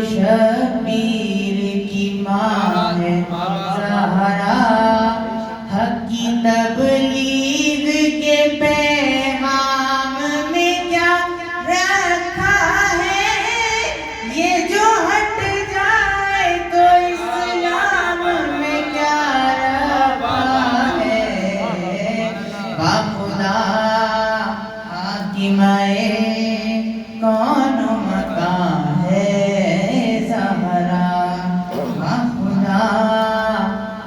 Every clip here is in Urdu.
شبیر کی ماں ہے زہرا، حق کی تبلیغ کے پیغام میں کیا رکھا ہے، یہ جو ہٹ جائے تو اسلام میں کیا رکھا ہے۔ باخدا حاکمہ کون مکان ہے زہرا، باخدا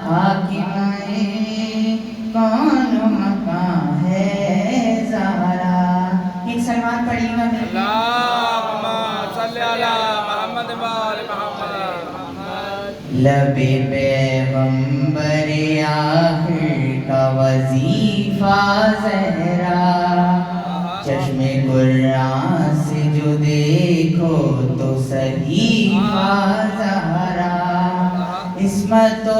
حاکمہ کون مکان ہے زہرا۔ ایک سلوات پڑھیے گا میرے اللہم صلی علی محمد و آل محمد۔ لب پیغمبر آخر کا وظیفہ زہرا، چشم قرآن سے جو دیکھو تو صحیفہ زہرا، عصمت و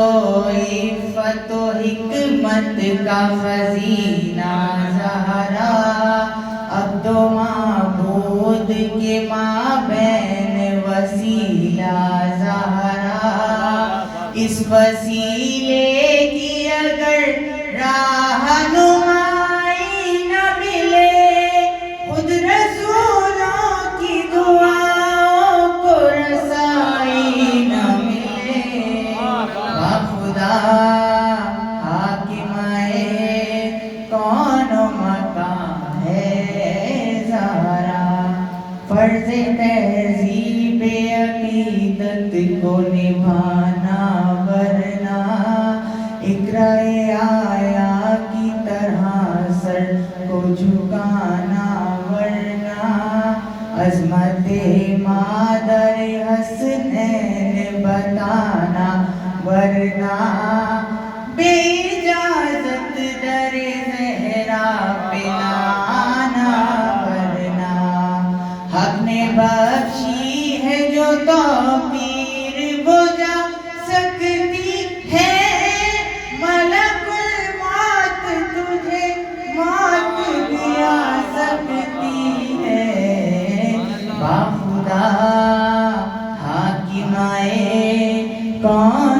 عفت و حکمت کا خزینہ زہرا، عبد و معبود کے مابین وسیلہ زہرا، اس وسیلے کی اگر رہنمائی نہ ملے، خود رسولوں کی دعاؤں کو رسائی نہ ملے۔ باخدا حاکمہ کون مکان ہے زہرا، فرض تہذیب عقیدت کو نبھانا، ورنہ اقرا آیا کی طرح سر کو جھکانا، ورنہ عظمت مادر حسنین بتانا، ورنہ بے اجازت در زہرا پہ آنا، ورنہ حق نے بخشی ہے جو توفیر وہ جا سکتی ہے، ملک الموت تجھے موت بھی آ سکتی ہے۔ باخدا حاکمہ کون